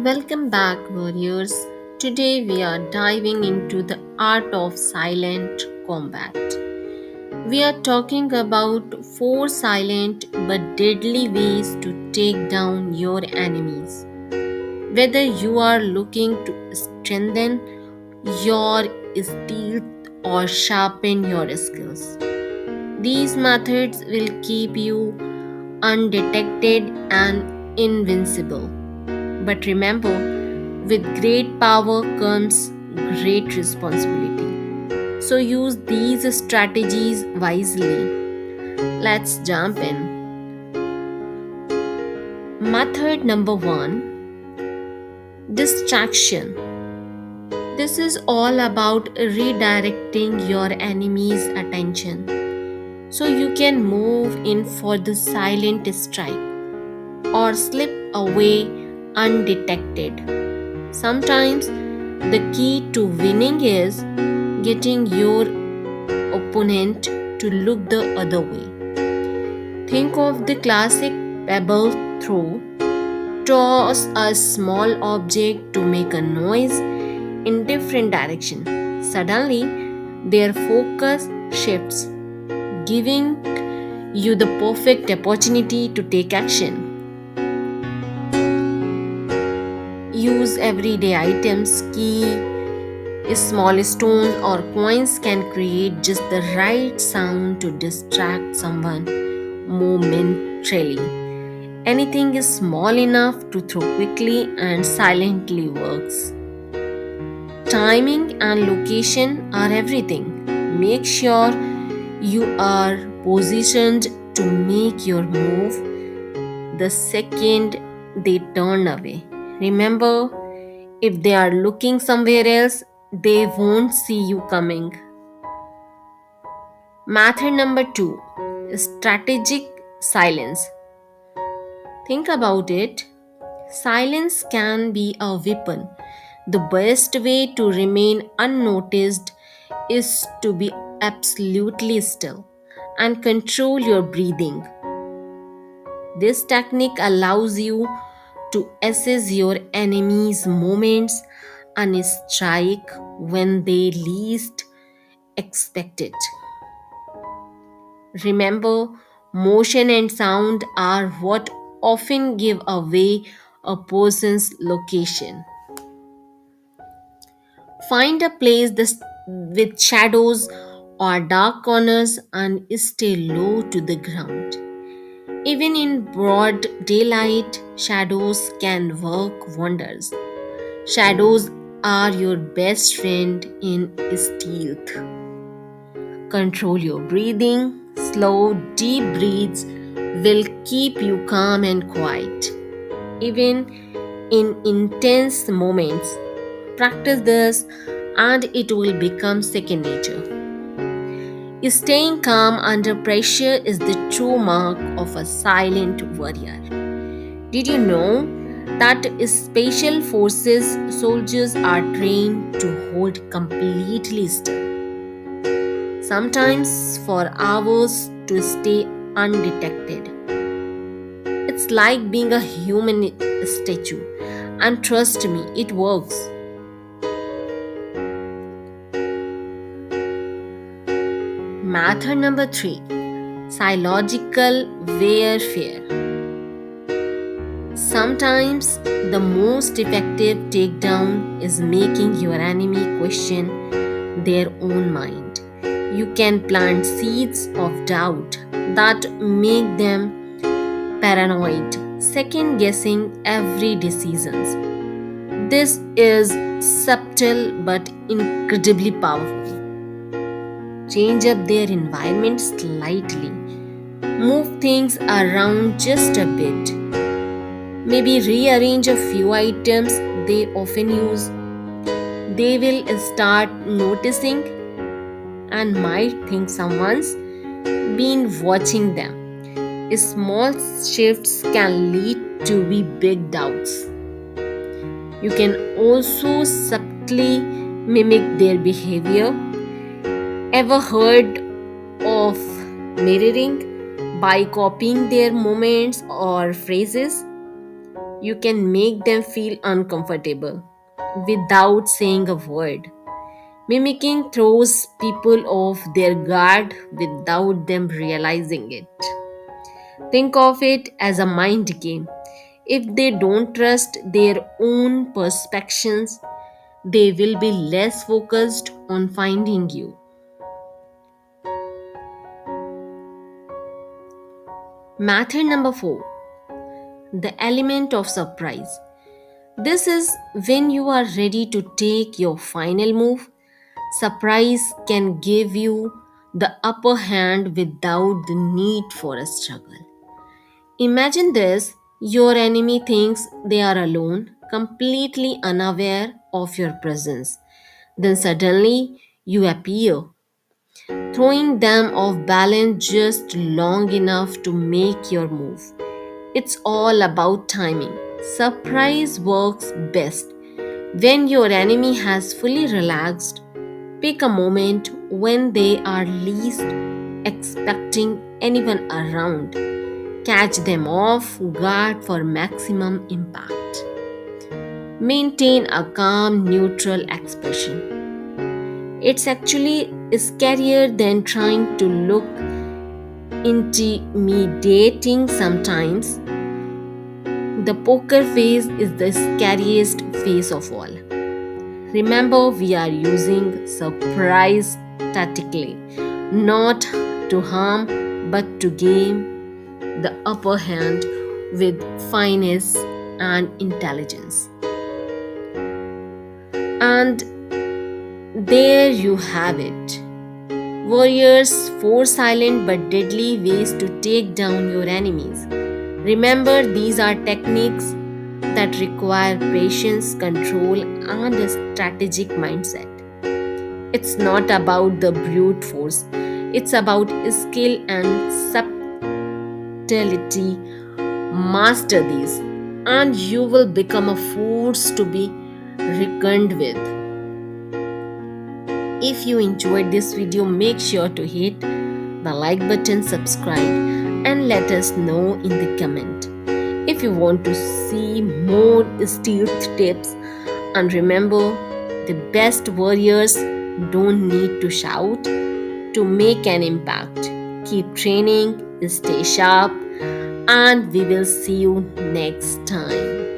Welcome back, warriors. Today we are diving into the art of silent combat. We are talking about four silent but deadly ways to take down your enemies. Whether you are looking to strengthen your stealth or sharpen your skills, these methods will keep you undetected and invincible. But remember, with great power comes great responsibility. So use these strategies wisely. Let's jump in. Method number one, distraction. This is all about redirecting your enemy's attention so you can move in for the silent strike or slip away undetected. Sometimes the key to winning is getting your opponent to look the other way. Think of the classic pebble throw. Toss a small object to make a noise in different direction. Suddenly, their focus shifts, giving you the perfect opportunity to take action. Use everyday items, small stones or coins can create just the right sound to distract someone momentarily. Anything is small enough to throw quickly and silently works. Timing and location are everything. Make sure you are positioned to make your move the second they turn away. Remember, if they are looking somewhere else, they won't see you coming. Method number two, strategic silence. Think about it. Silence can be a weapon. The best way to remain unnoticed is to be absolutely still and control your breathing. This technique allows you to assess your enemy's movements and strike when they least expect it. Remember, motion and sound are what often give away a person's location. Find a place with shadows or dark corners and stay low to the ground. Even in broad daylight, shadows can work wonders. Shadows are your best friend in stealth. Control your breathing. Slow, deep breaths will keep you calm and quiet. Even in intense moments, practice this and it will become second nature. Staying calm under pressure is the true mark of a silent warrior. Did you know that special forces soldiers are trained to hold completely still, sometimes for hours to stay undetected? It's like being a human statue, and trust me, it works. Method number three, psychological warfare. Sometimes the most effective takedown is making your enemy question their own mind. You can plant seeds of doubt that make them paranoid, second guessing every decision. This is subtle but incredibly powerful. Change up their environment slightly. Move things around just a bit. Maybe rearrange a few items they often use. They will start noticing and might think someone's been watching them. Small shifts can lead to be big doubts. You can also subtly mimic their behavior. Ever heard of mirroring by copying their movements or phrases? You can make them feel uncomfortable without saying a word. Mimicking throws people off their guard without them realizing it. Think of it as a mind game. If they don't trust their own perceptions, they will be less focused on finding you. Method number 4, the element of surprise. This is when you are ready to take your final move. Surprise can give you the upper hand without the need for a struggle. Imagine this: your enemy thinks they are alone, completely unaware of your presence. Then suddenly you appear, throwing them off balance just long enough to make your move. It's all about timing. Surprise works best when your enemy has fully relaxed. Pick a moment when they are least expecting anyone around. Catch them off guard for maximum impact. Maintain a calm, neutral expression. It's actually scarier than trying to look intimidating sometimes. The poker face is the scariest face of all. Remember, we are using surprise tactically, not to harm but to gain the upper hand with finesse and intelligence. And there you have it. Warriors, 4 silent but deadly ways to take down your enemies. Remember, these are techniques that require patience, control, and a strategic mindset. It's not about the brute force, it's about skill and subtlety. Master these, and you will become a force to be reckoned with. If you enjoyed this video, make sure to hit the like button, subscribe, and let us know in the comment. If you want to see more stealth tips, and remember, the best warriors don't need to shout to make an impact. Keep training, stay sharp, and we will see you next time.